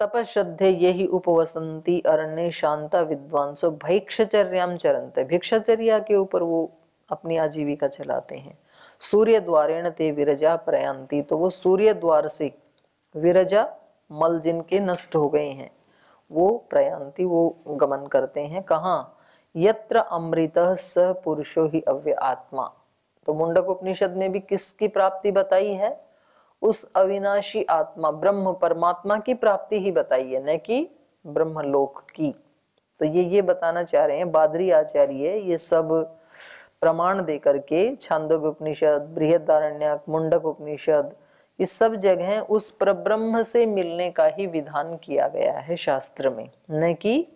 तपश्रद्धे ये ही उपवसंती अरण्य शांता विद्वांसो भैक्षचर्याम चरन्ते, भिक्षाचर्या के ऊपर वो अपनी आजीविका चलाते हैं। सूर्य द्वारेण ते विरजा प्रयांति, तो वो सूर्य द्वार से विरजा मल जिनके नष्ट हो गए हैं वो प्रयांति वो गमन करते हैं। कहाँ? यत्र अमृतः स पुरुषो ही अव्य आत्मा। तो मुंडक उपनिषद में भी किसकी प्राप्ति बताई है? उस अविनाशी आत्मा ब्रह्म परमात्मा की प्राप्ति ही बताई है, न कि ब्रह्मलोक की। तो ये बताना चाह रहे हैं बादरी आचार्य, ये सब प्रमाण दे करके छांदोग्य उपनिषद, बृहदारण्यक, मुंडक उपनिषद, इस सब जगह उस परब्रह्म से मिलने का ही विधान किया गया है शास्त्र में, न कि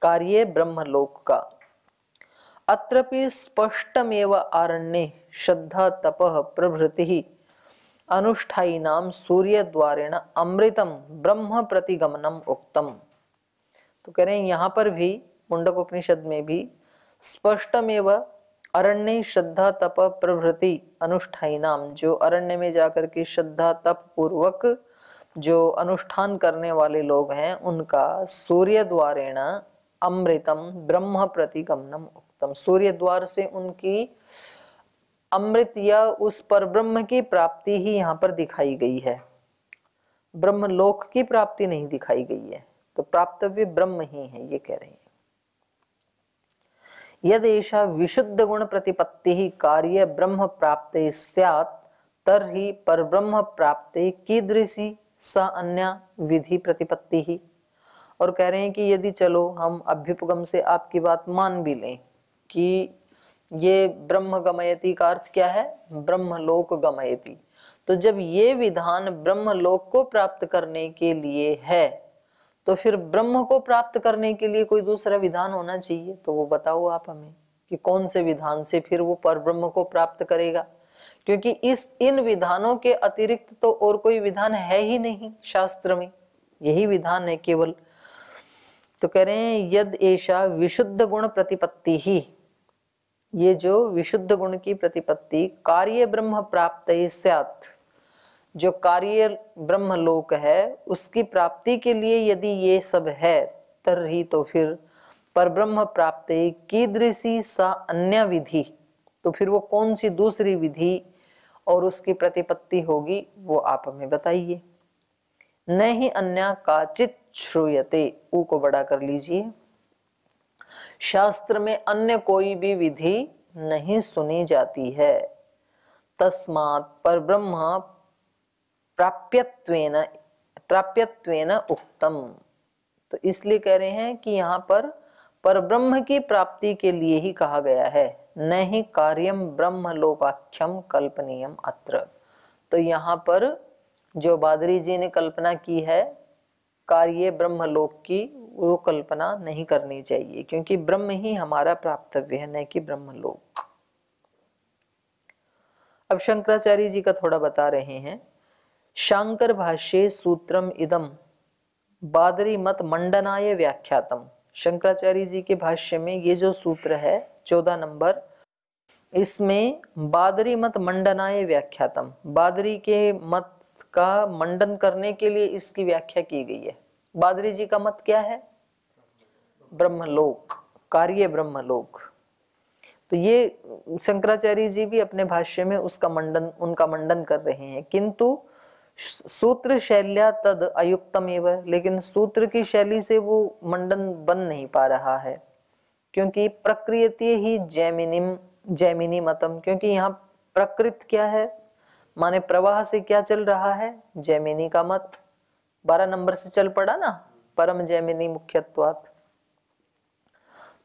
कार्य ब्रह्मलोक का। अत्रपि स्पष्टमेव आरण्ये श्रद्धा तपः प्रभृति अनुष्ठायिनाम सूर्य द्वारेण अमृतम ब्रह्म प्रतिगमनम उक्तम। तो कह रहे हैं यहाँ पर भी मुंडक उपनिषद में भी स्पष्टमेव अरण्य श्रद्धा तप प्रभृति अनुष्ठायिनाम, जो अरण्य में जाकर के श्रद्धा तप पूर्वक जो अनुष्ठान करने वाले लोग हैं उनका सूर्य द्वारेण अमृतम ब्रह्म प्रतिगमनम उक्तम, सूर्य द्वार से उनकी अमृत या उस परब्रह्म की प्राप्ति ही यहाँ पर दिखाई गई है, ब्रह्मलोक की प्राप्ति नहीं दिखाई गई है। तो प्राप्तव्य ब्रह्म ही है, ये कह रहे हैं। यदेषा विशुद्ध गुण प्रतिपत्ति ही कार्य ब्रह्म प्राप्ते स्यात् तर्हि परब्रह्म प्राप्ते कीदृशी सा अन्य विधि प्रतिपत्ति ही। और कह रहे हैं कि यदि चलो हम अभ्युपगम से आपकी बात मान भी लें कि ये ब्रह्म गमयति का अर्थ क्या है? ब्रह्मलोक गमयति। तो जब ये विधान ब्रह्मलोक को प्राप्त करने के लिए है तो फिर ब्रह्म को प्राप्त करने के लिए कोई दूसरा विधान होना चाहिए। तो वो बताओ आप हमें कि कौन से विधान से फिर वो परब्रह्म को प्राप्त करेगा, क्योंकि इन विधानों के अतिरिक्त तो और कोई विधान है ही नहीं शास्त्र में, यही विधान है केवल। तो कह रहे हैं यद एषा विशुद्ध गुण प्रतिपत्ति ही, ये जो विशुद्ध गुण की प्रतिपत्ति कार्य ब्रह्म प्राप्त स्यात्, जो कार्य ब्रह्मलोक है उसकी प्राप्ति के लिए यदि ये सब है तर्हि, तो फिर परब्रह्म प्राप्ति कीदृशी सा अन्य विधि, तो फिर वो कौन सी दूसरी विधि और उसकी प्रतिपत्ति होगी वो आप हमें बताइए। न ही अन्य काचित श्रूयते, ऊ को बड़ा कर लीजिए, शास्त्र में अन्य कोई भी विधि नहीं सुनी जाती है। तस्मात् परब्रह्म प्राप्यत्वेन उक्तम, तो इसलिए कह रहे हैं कि यहाँ पर परब्रह्म की प्राप्ति के लिए ही कहा गया है, न ही कार्यम ब्रह्मलोकाख्यम कल्पनीयम अत्र। तो यहाँ पर जो बादरी जी ने कल्पना की है कार्य ब्रह्मलोक की, वो कल्पना नहीं करनी चाहिए, क्योंकि ब्रह्म ही हमारा प्राप्तव्य है, न कि ब्रह्मलोक। अब शंकराचार्य जी का थोड़ा बता रहे हैं। शांकर भाष्ये सूत्रम इदम बादरी मत मंडनाय व्याख्यातम। शंकराचार्य जी के भाष्य में ये जो सूत्र है 14 नंबर, इसमें बादरी मत मंडनाय व्याख्यातम, बादरी के मत का मंडन करने के लिए इसकी व्याख्या की गई है। बादरी जी का मत क्या है? ब्रह्मलोक, कार्य ब्रह्मलोक। तो ये शंकराचार्य जी भी अपने भाष्य में उसका मंडन, उनका मंडन कर रहे हैं। किंतु सूत्र शैल्या तद अयुक्तम एवं, लेकिन सूत्र की शैली से वो मंडन बन नहीं पा रहा है, क्योंकि प्रकृति ही जैमिनी मतम, क्योंकि यहाँ प्रकृत क्या है माने प्रवाह से क्या चल रहा है? जैमिनी का मत 12 नंबर से चल पड़ा ना, परम जैमिनी मुख्यत्वात्।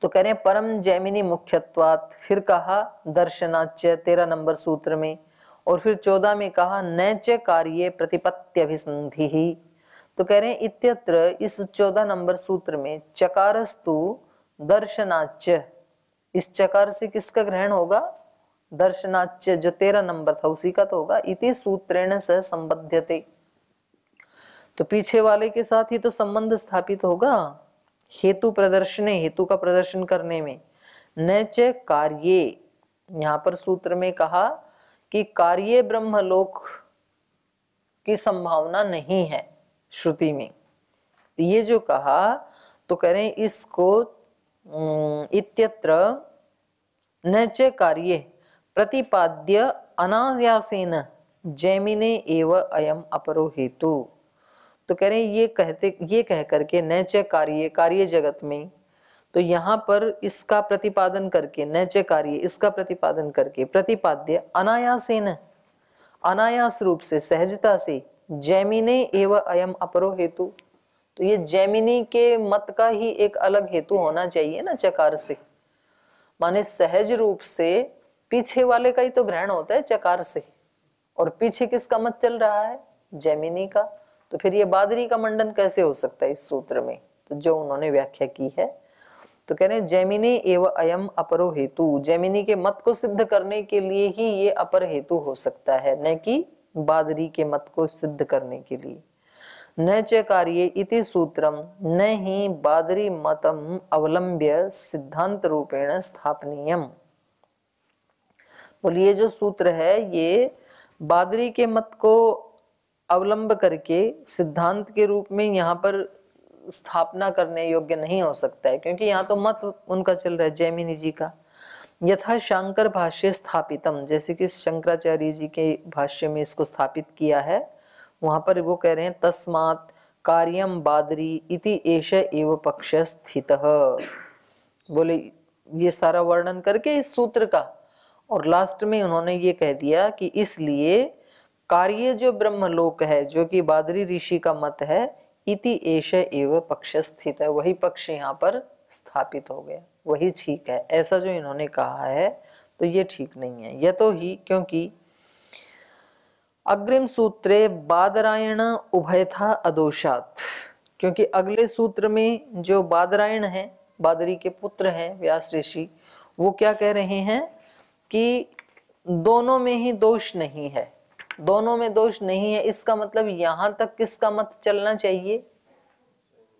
तो कह रहे हैं परम जैमिनी मुख्यत्वात्, फिर कहा दर्शनाच्य 13 नंबर सूत्र में, और फिर 14 में कहा न च कार्ये प्रतिपत्त्यभिसंधि ही। तो कह रहे हैं इत्यत्र इस 14 नंबर सूत्र में चकारस्तु दर्शनाच्य, इस चकार से किसका ग्रहण होगा? दर्शनाच्य, जो 13 नंबर था उसी का तो होगा। इति सूत्रेण सह संबध्यते, तो पीछे वाले के साथ ही तो संबंध स्थापित होगा हेतु प्रदर्शने, हेतु का प्रदर्शन करने में। न च कार्ये, यहाँ पर सूत्र में कहा कि कार्य ब्रह्मलोक की संभावना नहीं है श्रुति में, ये जो कहा तो कह रहे हैं इसको इत्यत्र न च कार्ये प्रतिपाद्य अनायासेन जैमिने एव अयम अपरो हेतु। तो कह रहे हैं ये कह करके न च कार्य, कार्य जगत में, तो यहाँ पर इसका प्रतिपादन करके, न च कार्य इसका प्रतिपादन करके, प्रतिपाद्य अनायासेन अनायास रूप से, सहजता से, जैमिने एव अयम अपरो हेतु, तो ये जैमिनी के मत का ही एक अलग हेतु होना चाहिए ना चकार से, माने सहज रूप से पीछे वाले का ही तो ग्रहण होता है चकार से, और पीछे किसका मत चल रहा है, जैमिनी का, तो फिर ये बादरी का मंडन कैसे हो सकता है इस सूत्र में। तो जो उन्होंने व्याख्या की है तो कह रहे हैं जैमिनी एवं अयम अपरो हेतु, जैमिनी के मत को सिद्ध करने के लिए ही ये अपर हेतु हो सकता है, न कि बादरी के मत को सिद्ध करने के लिए। न च कार्ये इति सूत्रम न ही बादरी मतम अवलंब्य सिद्धांत रूपेण स्थापनीयम। बोलिए जो सूत्र है ये बादरी के मत को अवलंब करके सिद्धांत के रूप में यहाँ पर स्थापना करने योग्य नहीं हो सकता है, क्योंकि यहाँ तो मत उनका चल रहा है जैमिनी जी का। यथा शंकर भाष्य स्थापितम, जैसे कि शंकराचार्य जी के भाष्य में इसको स्थापित किया है, वहां पर वो कह रहे हैं तस्मात् कार्यम बादरी इति एष एव पक्ष स्थितः। बोले ये सारा वर्णन करके इस सूत्र का, और लास्ट में उन्होंने ये कह दिया कि इसलिए कार्य जो ब्रह्मलोक है, जो कि बादरी ऋषि का मत है, इति एष एव पक्ष स्थित है, वही पक्ष यहाँ पर स्थापित हो गया, वही ठीक है। ऐसा जो इन्होंने कहा है तो ये ठीक नहीं है। यह तो ही क्योंकि अग्रिम सूत्रे बादरायण उभयथा अदोषात, क्योंकि अगले सूत्र में जो बादरायण है, बादरी के पुत्र हैं व्यास ऋषि, वो क्या कह रहे हैं कि दोनों में ही दोष नहीं है, दोनों में दोष नहीं है। इसका मतलब यहां तक किसका मत चलना चाहिए,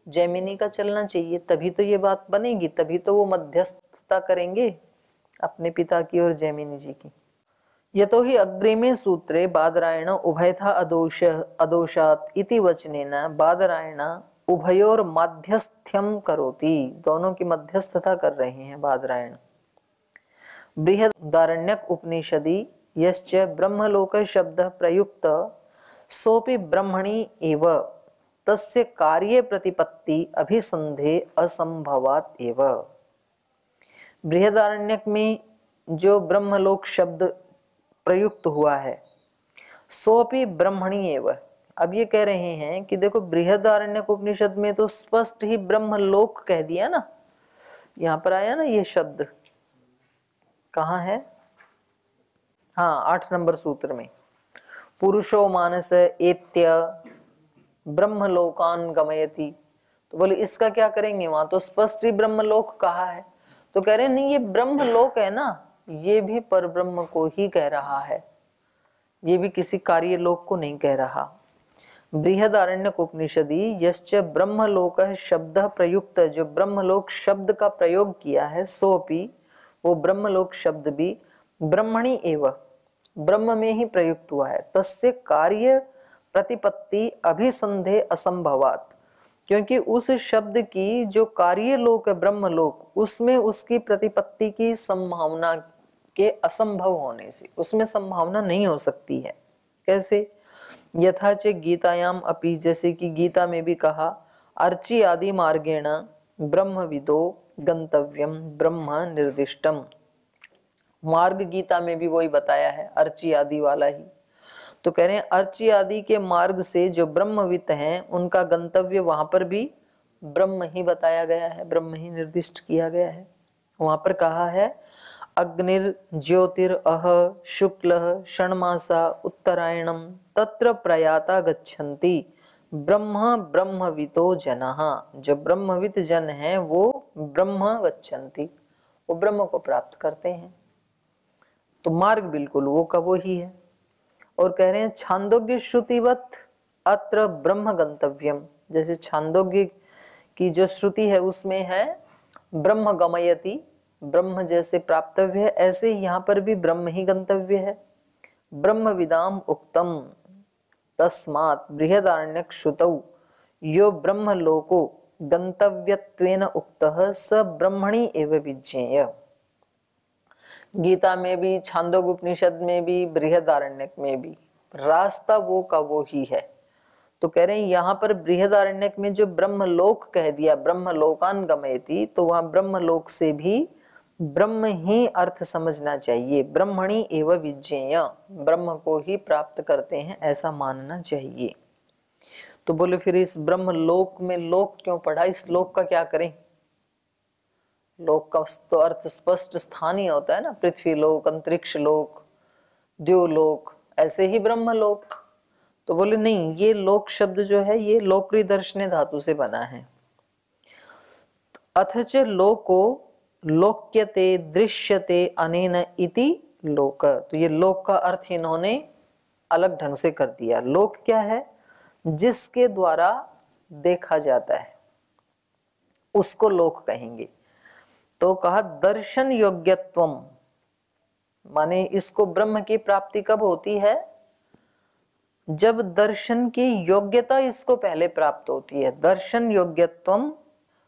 जैमिनी का चलना चाहिए, तभी तो ये बात बनेगी, तभी तो वो मध्यस्थता करेंगे अपने पिता की और जैमिनी जी की। यतो हि अग्रिमे सूत्रे बादरायण उभयथा अदोषात इति वचनेन बादरायण उभयोर माध्यस्थ्यम करोति, दोनों की मध्यस्थता कर रहे हैं बादरायण। बृहदारण्यक उपनिषदि यश्च ब्रह्मलोक शब्द प्रयुक्त सोपि ब्रह्मणि एव तस्य कार्य प्रतिपत्ति अभिसंधे असंभवात एव। बृहदारण्यक में जो ब्रह्मलोक शब्द प्रयुक्त हुआ है, सोपि ब्रह्मणि एव, अब ये कह रहे हैं कि देखो बृहदारण्यक उपनिषद में तो स्पष्ट ही ब्रह्मलोक कह दिया ना, यहाँ पर आया ना ये शब्द, कहाँ है, हाँ 8 नंबर सूत्र में, पुरुषो मानस एत्य ब्रह्मलोकान गमयति, तो बोले इसका क्या करेंगे, वहां तो स्पष्ट ही ब्रह्मलोक कहा है, तो कह रहे नहीं ये ब्रह्मलोक है ना, ये भी परब्रह्म को ही कह रहा है, ये भी किसी कार्य लोक को नहीं कह रहा। बृहदारण्यक उपनिषदि यश्च ब्रह्मलोक शब्द प्रयुक्त, जो ब्रह्मलोक शब्द का प्रयोग किया है, सोपि वो ब्रह्मलोक शब्द भी ब्रह्मणि एव, ब्रह्म में ही प्रयुक्त हुआ है, तस्य कार्य प्रतिपत्ति अभिसंधे असंभवात, क्योंकि उस शब्द की जो कार्य लोक है ब्रह्मलोक, उसमें उसकी प्रतिपत्ति की संभावना के असंभव होने से, उसमें संभावना नहीं हो सकती है। कैसे, यथाच गीतायाम अपि, जैसे कि गीता में भी कहा, अर्ची आदि मार्गेण ब्रह्मविदो गंतव्यम ब्रह्म निर्दिष्टम, मार्ग गीता में भी वही बताया है, अर्ची आदि वाला ही। तो कह रहे हैं अर्ची आदि के मार्ग से जो ब्रह्मविद हैं उनका गंतव्य वहां पर भी ब्रह्म ही बताया गया है, ब्रह्म ही निर्दिष्ट किया गया है। वहां पर कहा है अग्निर ज्योतिर अह शुक्ल षण्मासा उत्तरायणम तत्र प्रयाता गच्छन्ति ब्रह्म ब्रह्मविदो जनः, जो ब्रह्मविद जन हैं वो ब्रह्म गच्छन्ति, वो ब्रह्म को प्राप्त करते हैं। तो मार्ग बिल्कुल वो का वो ही है। और कह रहे हैं छांदोग्य श्रुतिवत अत्र ब्रह्म गंतव्यम, जैसे छांदोग्य की जो श्रुति है उसमें है ब्रह्म गमयति, ब्रह्म जैसे प्राप्तव्य है, ऐसे ही यहाँ पर भी ब्रह्म ही गंतव्य है। ब्रह्म विदाम उक्तम तस्मात् बृहदारण्यक श्रुतौ यो ब्रह्मलोको गंतव्यत्वेन उक्तः स ब्रह्मणि एव विज्ञेय। गीता में भी, छांदोग्य उपनिषद में भी, बृहदारण्यक में भी रास्ता वो का वो ही है। तो कह रहे हैं यहाँ पर बृहदारण्यक में जो ब्रह्मलोक कह दिया, ब्रह्मलोकान गमयति, तो वहां ब्रह्मलोक से भी ब्रह्म ही अर्थ समझना चाहिए। ब्रह्मणि एव विज्ञेय, ब्रह्म को ही प्राप्त करते हैं ऐसा मानना चाहिए। तो बोले फिर इस ब्रह्मलोक में लोक क्यों पढ़ा, इस लोक का क्या करें? लोक का तो अर्थ स्पष्ट स्थान ही होता है ना, पृथ्वी लोक, अंतरिक्ष लोक, द्योलोक, ऐसे ही ब्रह्मलोक। तो बोले नहीं, ये लोक शब्द जो है ये लोकरी दर्शने धातु से बना है। अथच लोको लोक्यते दृश्यते अनेन इति लोक, तो ये लोक का अर्थ इन्होंने अलग ढंग से कर दिया। लोक क्या है? जिसके द्वारा देखा जाता है उसको लोक कहेंगे। तो कहा दर्शन योग्यत्वम, माने इसको ब्रह्म की प्राप्ति कब होती है? जब दर्शन की योग्यता इसको पहले प्राप्त होती है। दर्शन योग्यत्वम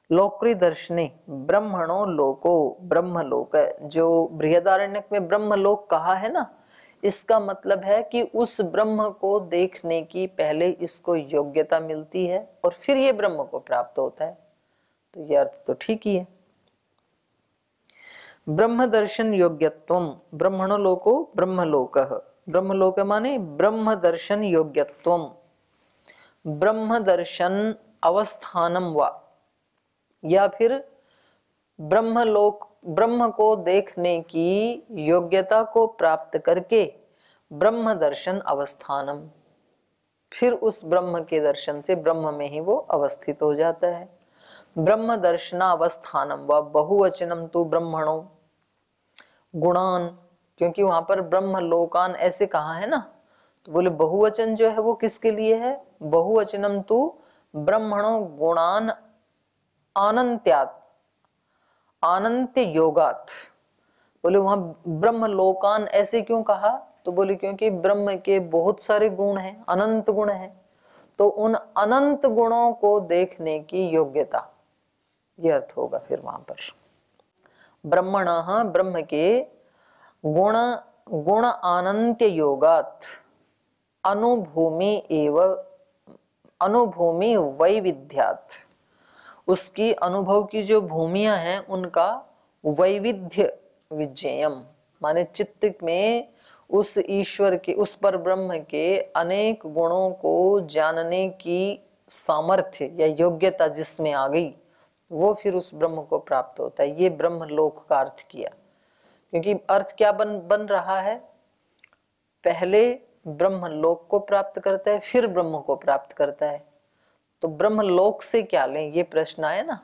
लोकरी दर्शने ब्रह्मणो लोको, ब्रह्मलोक, जो बृहदारण्यक में ब्रह्मलोक कहा है ना, इसका मतलब है कि उस ब्रह्म को देखने की पहले इसको योग्यता मिलती है और फिर ये ब्रह्म को प्राप्त होता है। तो ये अर्थ तो ठीक ही है। ब्रह्म दर्शन योग्यत्वम ब्रह्मणो लोको ब्रह्मलोकः, ब्रह्मलोक माने ब्रह्म दर्शन योग्यत्वम, ब्रह्म दर्शन अवस्थानम वा, या फिर ब्रह्मलोक, ब्रह्म को देखने की योग्यता को प्राप्त करके ब्रह्म दर्शन अवस्थानम, फिर उस ब्रह्म के दर्शन से ब्रह्म में ही वो अवस्थित हो जाता है। ब्रह्म दर्शनावस्थानम व बहुवचनम तु ब्रह्मणो गुणान, क्योंकि वहां पर ब्रह्म लोकान ऐसे कहा है ना, तो बोले बहुवचन जो है वो किसके लिए है? बहुवचनम तु ब्रह्मणो गुणान अनंत्यात्, अनंत योगात। बोले वहां ब्रह्म लोकान ऐसे क्यों कहा? तो बोले क्योंकि ब्रह्म के बहुत सारे गुण हैं, अनंत गुण हैं, तो उन अनंत गुणों को देखने की योग्यता, यह अर्थ होगा फिर वहां पर। ब्रह्मणः, ब्रह्म के गुण अनंत योगात अनुभूमि एव अनुभूमि वैविध्यात, उसकी अनुभव की जो भूमियां हैं उनका वैविध्य विज्ञेयम, माने चित्त में उस ईश्वर के, उस पर ब्रह्म के अनेक गुणों को जानने की सामर्थ्य या योग्यता जिसमें आ गई, वो फिर उस ब्रह्म को प्राप्त होता है। ये ब्रह्म लोक का अर्थ किया, क्योंकि अर्थ क्या बन रहा है? पहले ब्रह्म लोक को प्राप्त करता है फिर ब्रह्म को प्राप्त करता है। तो ब्रह्म लोक से क्या लें, ये प्रश्न आया ना,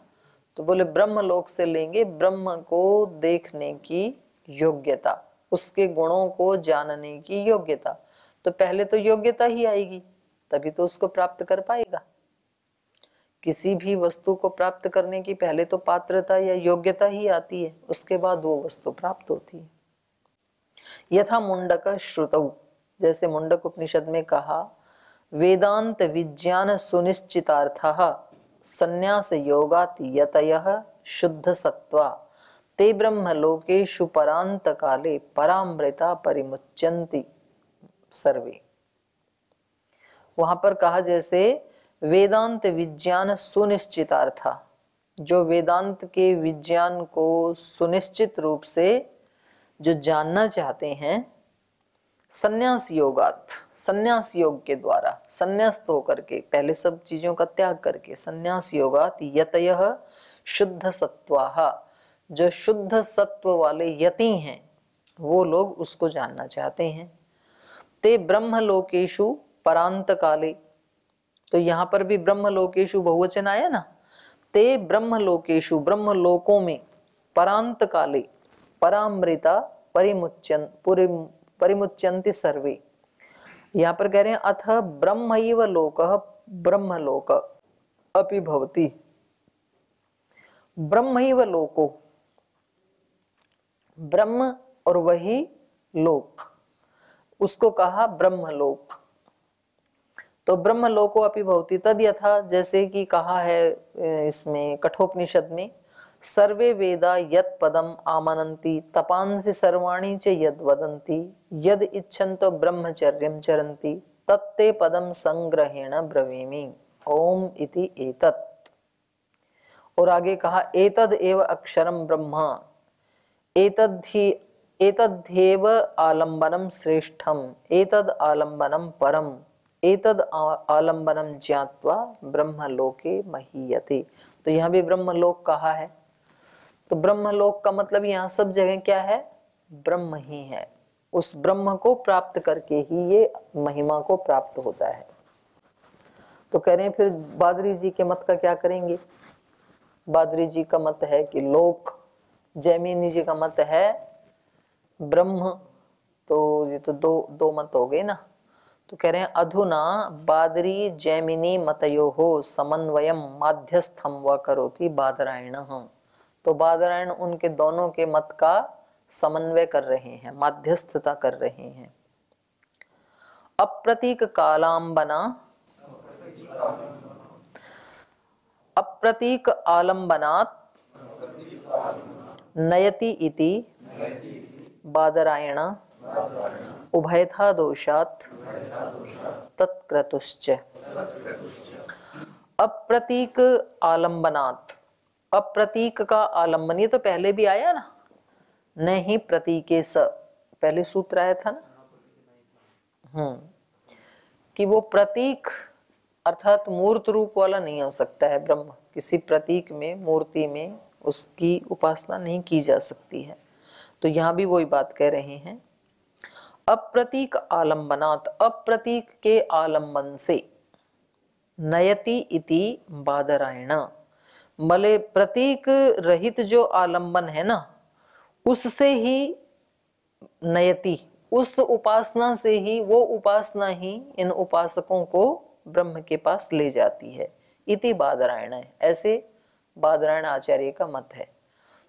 तो बोले ब्रह्म लोक से लेंगे ब्रह्म को देखने की योग्यता, उसके गुणों को जानने की योग्यता। तो पहले तो योग्यता ही आएगी, तभी तो उसको प्राप्त कर पाएगा। किसी भी वस्तु को प्राप्त करने की पहले तो पात्रता या योग्यता ही आती है, उसके बाद वो वस्तु प्राप्त होती है। यथा मुंडक श्रुतौ, जैसे मुंडक उपनिषद में कहा, वेदांत विज्ञान सुनिश्चितार्थः संन्यास योगात् यतयः शुद्ध सत्वा ते ब्रह्मलोकेषु परांत काले परामृता परिमुच्यन्ति सर्वे। वहां पर कहा जैसे वेदांत विज्ञान सुनिश्चितार्थ, जो वेदांत के विज्ञान को सुनिश्चित रूप से जो जानना चाहते हैं, संन्यास योगात, संन्यास योग के द्वारा, संन्यास्त होकर के, पहले सब चीजों का त्याग करके, संन्यास योगात यतयः शुद्ध सत्वाः, जो शुद्ध सत्व वाले यति हैं वो लोग उसको जानना चाहते हैं। ते ब्रह्मलोकेषु परांत काले, तो यहाँ पर भी ब्रह्मलोकेषु बहुवचन आया ना, ते ब्रह्मलोकेषु, ब्रह्मलोकों में, परांत काले, परामृता परिमुच्यन्ति सर्वे। यहाँ पर कह रहे हैं अथ ब्रह्मैव लोकः ब्रह्मलोक अपि भवति, ब्रह्मैव लोको, ब्रह्म और वही लोक, उसको कहा ब्रह्मलोक। तो ब्रह्म लोको अपि भवति तद यथा, जैसे कि कहा है इसमें कठोपनिषद में, सर्वे वेदा यत् पदम आमनन्ति तपांसि सर्वाणि च यद् वदन्ति यद् इच्छन्तो ब्रह्मचर्यं चरन्ति तत्ते पदम संग्रहेण ब्रवीमि ओम इति एतत्। और आगे कहा एतद् एव अक्षरम ब्रह्म एतद्धेव आलम्बनम श्रेष्ठम एतद् आलम्बनम परम एतद् आलम्बनम ज्ञात्वा ब्रह्मलोके महीयते। तो यहाँ भी ब्रह्मलोक कहा है। तो ब्रह्मलोक का मतलब यहाँ सब जगह क्या है, ब्रह्म ही है। उस ब्रह्म को प्राप्त करके ही ये महिमा को प्राप्त होता है। तो कह रहे हैं फिर बादरी जी के मत का क्या करेंगे। बादरी जी का मत है कि लोक, जैमिनी जी का मत है ब्रह्म। तो ये तो दो मत हो गए ना। तो कह रहे हैं अधुना बादरी जैमिनी मतयोः समन्वयम माध्यस्थम व करोति बादरायणः। तो बादरायण उनके दोनों के मत का समन्वय कर रहे हैं, माध्यस्थता कर रहे हैं। अप्रतीक कालांबना अप्रतीक आलंबनात् नयति इति बादरायण उभयथा दोषात् तत्क्रतुश्च। अप्रतीक आलंबनात्, अप्रतीक का आलंबन, ये तो पहले भी आया ना, नहीं प्रतीके स, पहले सूत्र आया था ना। कि वो प्रतीक अर्थात मूर्त रूप वाला नहीं हो सकता है ब्रह्म। किसी प्रतीक में, मूर्ति में उसकी उपासना नहीं की जा सकती है। तो यहां भी वही बात कह रहे हैं। अप्रतीक आलंबनात्, अप्रतीक के आलंबन से, नयति इति बादरायण, भले प्रतीक रहित जो आलंबन है ना, उससे ही नयति, उस उपासना से ही, वो उपासना ही इन उपासकों को ब्रह्म के पास ले जाती है। इति बादरायण है, ऐसे बादरायण आचार्य का मत है।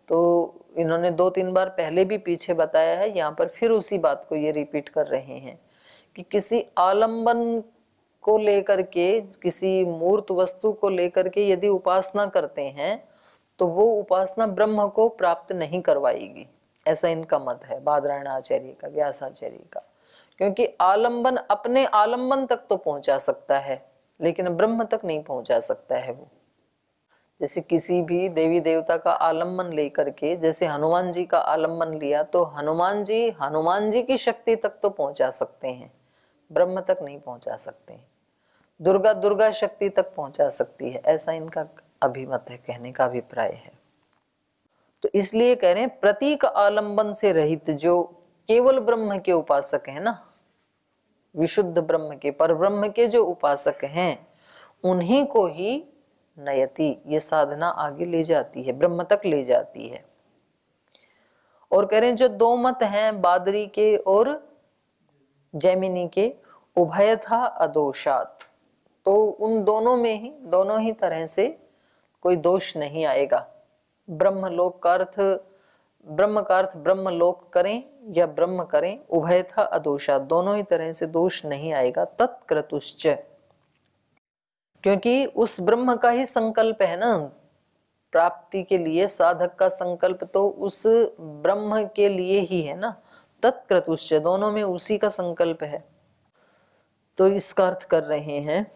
तो इन्होंने 2-3 बार पहले भी पीछे बताया है, यहाँ पर फिर उसी बात को ये रिपीट कर रहे हैं कि किसी आलंबन को लेकर के, किसी मूर्त वस्तु को लेकर के यदि उपासना करते हैं तो वो उपासना ब्रह्म को प्राप्त नहीं करवाएगी। ऐसा इनका मत है, बादरायण आचार्य का, व्यास आचार्य का। क्योंकि आलंबन अपने आलंबन तक तो पहुंचा सकता है, लेकिन ब्रह्म तक नहीं पहुंचा सकता है वो। जैसे किसी भी देवी देवता का आलंबन लेकर के, जैसे हनुमान जी का आलंबन लिया, तो हनुमान जी की शक्ति तक तो पहुंचा सकते हैं, ब्रह्म तक नहीं पहुंचा सकते। दुर्गा शक्ति तक पहुंचा सकती है, ऐसा इनका अभिमत है, कहने का अभिप्राय है। तो इसलिए कह रहे हैं प्रतीक आलंबन से रहित जो केवल ब्रह्म के उपासक हैं ना, विशुद्ध ब्रह्म के, पर ब्रह्म के जो उपासक हैं, उन्हीं को ही नयति, ये साधना आगे ले जाती है, ब्रह्म तक ले जाती है। और कह रहे हैं जो दो मत हैं बादरी के और जैमिनी के, उभयथा अदोषात, तो उन दोनों में ही, दोनों ही तरह से कोई दोष नहीं आएगा। ब्रह्मलोक का अर्थ, ब्रह्म का अर्थ ब्रह्मलोक करें या ब्रह्म करें, उभयथा अदोषात, दोनों ही तरह से दोष नहीं आएगा। तत्क्रतुश्च, क्योंकि उस ब्रह्म का ही संकल्प है ना प्राप्ति के लिए, साधक का संकल्प तो उस ब्रह्म के लिए ही है ना। तत्क्रतुश्च, दोनों में उसी का संकल्प है। तो इसका अर्थ कर रहे हैं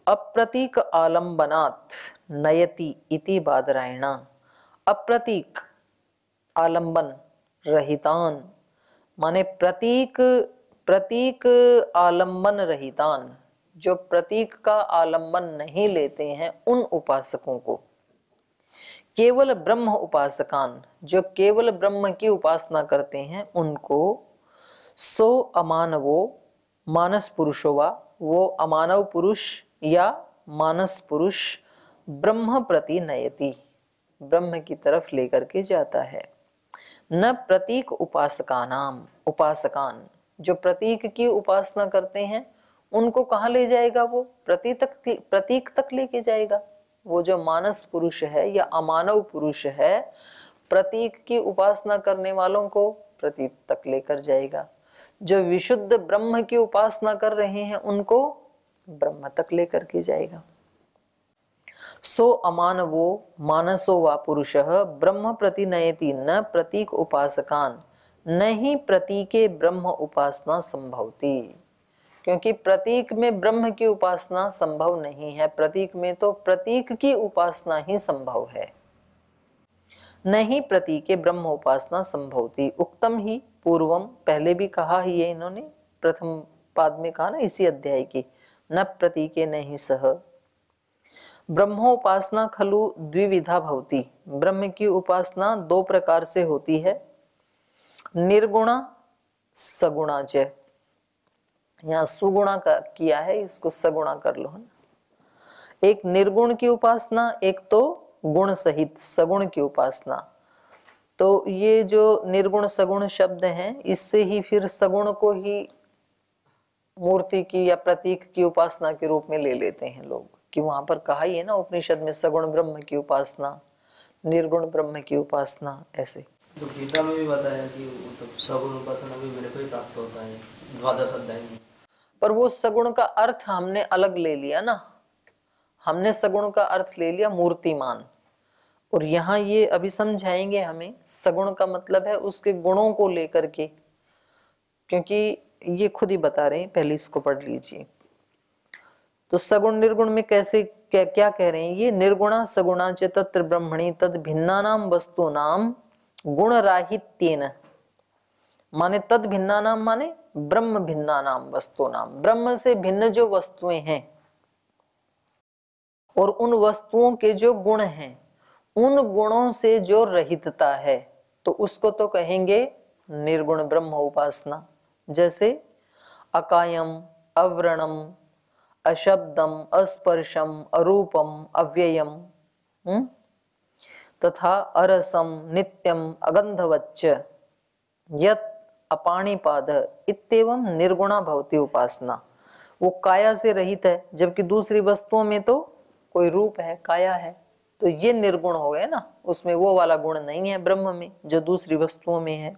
अप्रतीक आलंबनात् नयति इति बादरायण। अप्रतीक आलंबन रहितान, माने प्रतीक आलंबन रहितान, जो प्रतीक का आलंबन नहीं लेते हैं, उन उपासकों को, केवल ब्रह्म उपासकान, जो केवल ब्रह्म की उपासना करते हैं, उनको सो अमानवो मानस पुरुषो वा, वो अमानव पुरुष या मानस पुरुष ब्रह्म प्रति नयति, ब्रह्म की तरफ लेकर के जाता है। न प्रतीक उपासकान, जो प्रतीक की उपासना करते हैं, उनको कहाँ ले जाएगा वो, प्रतीक तक लेके जाएगा। वो जो मानस पुरुष है या अमानव पुरुष है, प्रतीक की उपासना करने वालों को प्रतीक तक लेकर जाएगा। जो विशुद्ध ब्रह्म की उपासना कर रहे हैं, उनको ब्रह्म तक लेकर के जाएगा। सो अमानवो मानसो वा पुरुषः ब्रह्म प्रतिनयति न प्रतीक उपासकान न ही प्रतीके ब्रह्म उपासना संभवती। क्योंकि प्रतीक में ब्रह्म की उपासना संभव नहीं है, प्रतीक में तो प्रतीक की उपासना ही संभव है। नहीं प्रतीके ब्रह्म उपासना संभवती उक्तम ही पूर्वम, पहले भी कहा ही है इन्होंने, प्रथम पाद में कहा ना इसी अध्याय की, न प्रतीके नहीं सह। ब्रह्मोपासना खलु द्विविधा भवती, ब्रह्म की उपासना दो प्रकार से होती है, निर्गुणा सगुणा च। यहाँ सुगुणा का किया है, इसको सगुणा कर लो है ना। एक निर्गुण की उपासना, एक तो गुण सहित सगुण की उपासना। तो ये जो निर्गुण सगुण शब्द हैं, इससे ही फिर सगुण को ही मूर्ति की या प्रतीक की उपासना के रूप में ले लेते हैं लोग, कि वहां पर कहा ही है ना उपनिषद में सगुण ब्रह्म की उपासना, निर्गुण ब्रह्म की उपासना। ऐसे तो गीता में भी बताया कि मतलब सगुण उपासना भी मेरे को ही प्राप्त होता है, द्वादश अध्याय में। पर वो सगुण का अर्थ हमने अलग ले लिया ना, हमने सगुण का अर्थ ले लिया मूर्तिमान, और यहाँ ये अभी समझाएंगे हमें सगुण का मतलब है उसके गुणों को लेकर के, क्योंकि ये खुद ही बता रहे हैं, पहले इसको पढ़ लीजिए। तो सगुण निर्गुण में कैसे क्या कह रहे हैं ये, निर्गुणा सगुणा च तत्र ब्रह्मणि तद भिन्नानाम वस्तूनाम गुण राहित्येन, माने तद भिन्नानाम माने ब्रह्म भिन्नानाम वस्तूनाम, ब्रह्म से भिन्न जो वस्तुएं हैं और उन वस्तुओं के जो गुण हैं, उन गुणों से जो रहितता है, तो उसको तो कहेंगे निर्गुण ब्रह्म उपासना। जैसे अकायम, अव्रणम, अशब्दम, अस्पर्शम, अरूपम, अव्ययम, तथा अरसम, नित्यम, अगंधवच्च, यत् अपाणिपाद इत्येवं निर्गुणा भवती उपासना। वो काया से रहित है, जबकि दूसरी वस्तुओं में तो कोई रूप है, काया है, तो ये निर्गुण हो गए ना, उसमें वो वाला गुण नहीं है ब्रह्म में जो दूसरी वस्तुओं में है।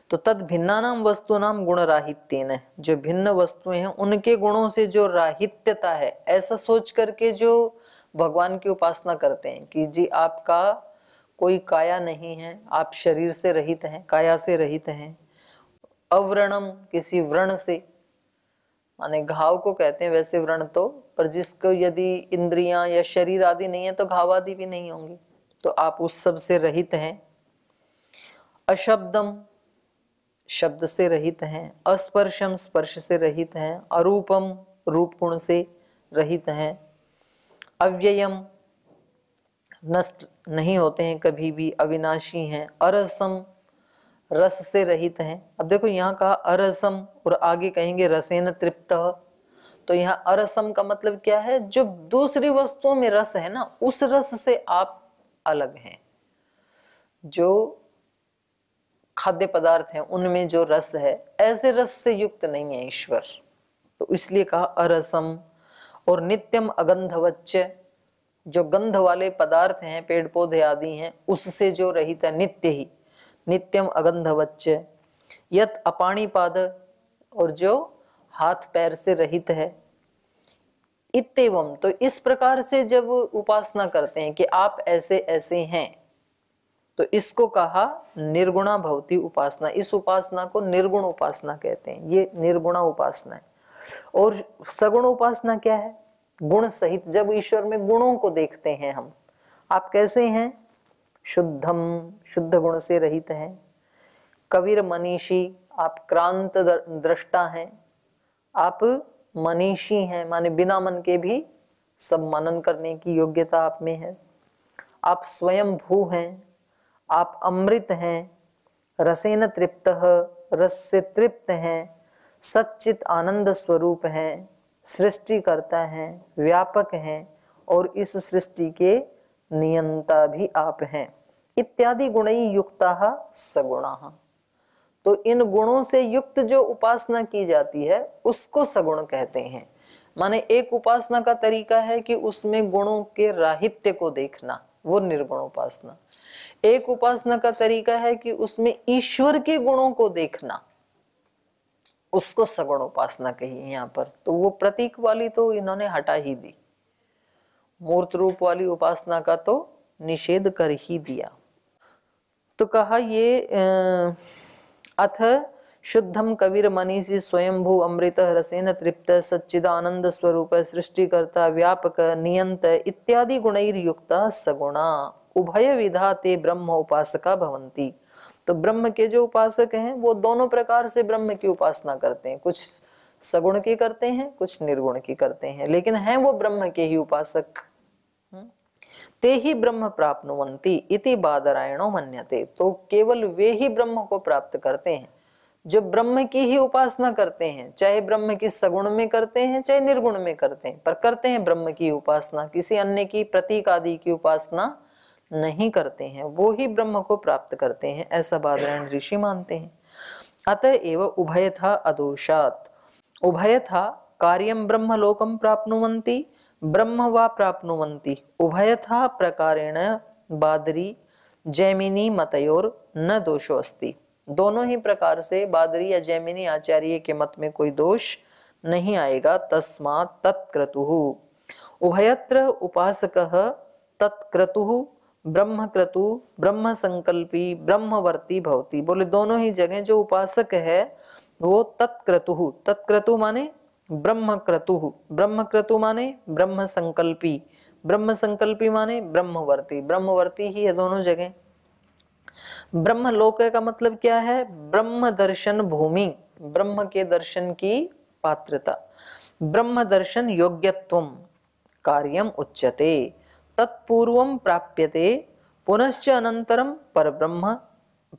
तो तद भिन्नानाम वस्तुनाम गुण राहित्येन, जो भिन्न वस्तुएं हैं उनके गुणों से जो राहित्यता है, ऐसा सोच करके जो भगवान की उपासना करते हैं कि जी आपका कोई काया नहीं है, आप शरीर से रहित हैं, काया से रहित हैं। अव्रणम, किसी व्रण से, माने घाव को कहते हैं वैसे व्रण तो, पर जिसको यदि इंद्रियां या शरीर आदि नहीं है तो घाव आदि भी नहीं होंगे, तो आप उस सब से रहित हैं। अशब्दम, शब्द से रहित हैं। अस्पर्शम, स्पर्श से रहित हैं। अरूपम, रूप गुण से रहित हैं। अव्ययम, नष्ट नहीं होते हैं कभी भी, अविनाशी हैं। अरसम, रस से रहित हैं। अब देखो यहाँ कहा अरसम और आगे कहेंगे रसेन तृप्त, तो यहाँ अरसम का मतलब क्या है, जो दूसरी वस्तुओं में रस है ना, उस रस से आप अलग हैं। जो खाद्य पदार्थ हैं उनमें जो रस है, ऐसे रस से युक्त नहीं है ईश्वर, तो इसलिए कहा अरसम। और नित्यम अगंधवच्च, जो गंध वाले पदार्थ हैं, पेड़ पौधे आदि हैं, उससे जो रहित है, नित्य ही, नित्यम अगंधवच्च। यत अपाणिपाद, और जो हाथ पैर से रहित है। इत्येवं, तो इस प्रकार से जब उपासना करते हैं कि आप ऐसे ऐसे हैं, तो इसको कहा निर्गुणा भवती उपासना। इस उपासना को निर्गुण उपासना कहते हैं, ये निर्गुणा उपासना है। और सगुण उपासना क्या है, गुण सहित, जब ईश्वर में गुणों को देखते हैं हम, आप कैसे हैं, शुद्धम, शुद्ध गुण से रहित हैं। कविर मनीषी, आप क्रांत दृष्टा हैं। आप मनीषी हैं, माने बिना मन के भी सब मनन करने की योग्यता आप में है। आप स्वयं भू हैं। आप अमृत हैं। रसेन तृप्त, रस से तृप्त हैं। सच्चित आनंद स्वरूप हैं। सृष्टि करता है, व्यापक हैं, और इस सृष्टि के नियंता भी आप हैं। इत्यादि गुणै युक्ताः सगुणाः, तो इन गुणों से युक्त जो उपासना की जाती है उसको सगुण कहते हैं। माने एक उपासना का तरीका है कि उसमें गुणों के राहित्य को देखना, वो निर्गुण उपासना। एक उपासना का तरीका है कि उसमें ईश्वर के गुणों को देखना, उसको सगुण उपासना कही है यहाँ पर। तो वो प्रतीक वाली तो इन्होंने हटा ही दी, मूर्त रूप वाली उपासना का तो निषेध कर ही दिया। तो कहा ये अथ शुद्धम कबीर मनीषी स्वयंभू अमृत रसेन तृप्त सच्चिदानंद स्वरूप सृष्टिकर्ता व्यापक नियंत इत्यादि गुणैर युक्ता सगुणा उभय विधा ते ब्रह्म उपासका भवंती। तो ब्रह्म के जो उपासक हैं वो दोनों प्रकार से ब्रह्म की उपासना करते हैं, कुछ सगुण की करते हैं, कुछ निर्गुण की करते हैं, लेकिन हैं वो ब्रह्म के ही उपासक। ते ही ब्रह्म प्राप्नुवन्ति इति बादरायणो मन्यते। तो केवल वे ही ब्रह्म को प्राप्त करते हैं जो ब्रह्म की ही उपासना करते हैं, चाहे ब्रह्म की सगुण में करते हैं चाहे निर्गुण में करते हैं, पर करते हैं ब्रह्म की उपासना, किसी अन्य की प्रतीक आदि की उपासना नहीं करते हैं, वो ही ब्रह्म को प्राप्त करते हैं, ऐसा बादरायण ऋषि मानते हैं। अतएव उभयथा अदोषात्, उभयथा कार्यम ब्रह्म लोकम प्राप्नुवन्ति ब्रह्म वा प्राप्नुवन्ति उभयथा प्रकारेण बादरी जैमिनी मतयोर न दोषो अस्ति। दोनों ही प्रकार से बादरी या जैमिनी आचार्य के मत में कोई दोष नहीं आएगा। तस्मात् तत्क्रतुः उभयत्र उपासकः तत्क्रतुः ब्रह्मक्रतु ब्रह्म संकल्पी ब्रह्मवर्ती भवति। बोले दोनों ही जगह जो उपासक है वो तत्क्रतुः, तत्क्रतु माने ब्रह्मक्रतुः, ब्रह्मक्रतु माने ब्रह्म संकल्पी, ब्रह्म संकल्पी माने ब्रह्मवर्ती, ब्रह्मवर्ती ही है दोनों जगह। ब्रह्म लोक का मतलब क्या है? ब्रह्म दर्शन भूमि, ब्रह्म के दर्शन की पात्रता, ब्रह्म दर्शन योग्यत्वम कार्यम उच्यते तत्पूर्वम प्राप्यते पुनश्च अनंतरम परब्रह्म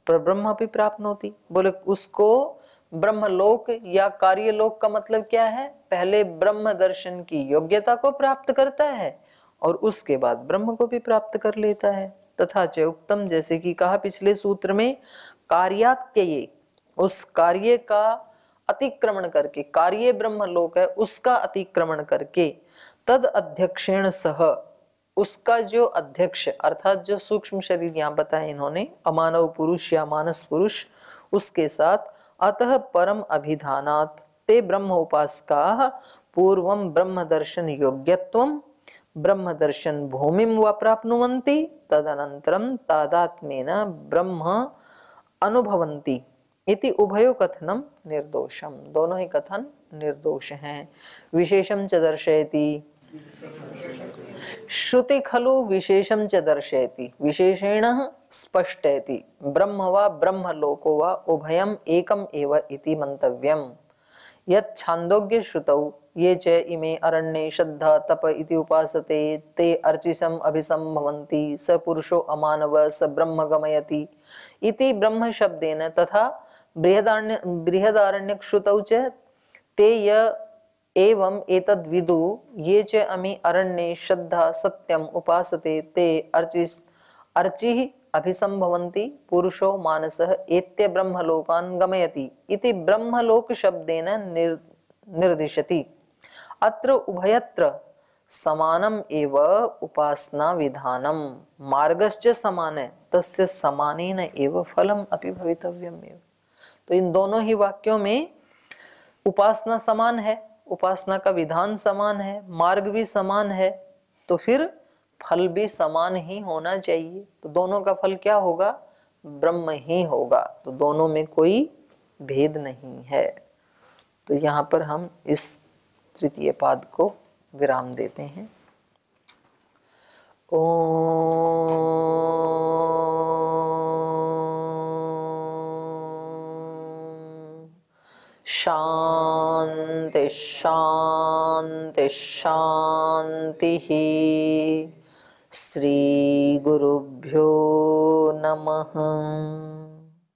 परब्रह्म भी प्राप्नोति। बोले उसको ब्रह्मलोक या कार्यलोक का मतलब क्या है? पहले ब्रह्म दर्शन की योग्यता को प्राप्त करता है और उसके बाद ब्रह्म को भी प्राप्त कर लेता है। तथा च उत्तम, जैसे कि कहा पिछले सूत्र में, कार्यात्यये, उस कार्य का अतिक्रमण करके, कार्य ब्रह्मलोक है उसका अतिक्रमण करके, तद अध्यक्षेण सह, उसका जो अध्यक्ष अर्थात जो सूक्ष्म शरीर यहाँ बताए इन्होंने, अमानव पुरुष या मानस पुरुष, उसके साथ अतः परम अभिधानात् ते ब्रह्म उपासकाः पूर्वं ब्रह्म दर्शन योग्यत्वं ब्रह्म दर्शन भूमिं वा प्राप्नुवन्ति तदनन्तरं तादात्म्येन ब्रह्म अनुभवन्ति इति उभयो कथनम निर्दोषम। दोनों ही कथन निर्दोष हैं। विशेषम च दर्शयति, श्रुति खलु विशेषम च दर्शयति विशेषेण स्पष्टयति ब्रह्म वा ब्रह्मलोको वा उभयम एकम एव इति मंतव्यम। यत् छांदोग्य श्रुतौ ये च इमे अरण्ये श्रद्धा तप इति उपासते ते अर्चिसम अभिसंभवन्ति स पुरुषो अमानव स ब्रह्म गमयति इति ब्रह्म शब्देन तथा बृहदारण्यक श्रुतौ च ते य एवं एतद् विदु ये च अमी अरण्ये श्रद्धा सत्यम उपासते ते अर्चिः अभिसंभवन्ति पुरुषो मानसः एत्य ब्रह्मलोकान् गमयति इति ब्रह्मलोक शब्देन निर्दिशति। अत्र उभयत्र समानम एव उपासना विधानम मार्गश्च समान तस्य समानेन एव फलम अपि भवितव्यम एव। तो इन दोनों ही वाक्यों में उपासना समान है, उपासना का विधान समान है, मार्ग भी समान है, तो फिर फल भी समान ही होना चाहिए। तो दोनों का फल क्या होगा? ब्रह्म ही होगा। तो दोनों में कोई भेद नहीं है। तो यहाँ पर हम इस तृतीय पाद को विराम देते हैं। शांति शांति शांति। श्री गुरुभ्यो नमः।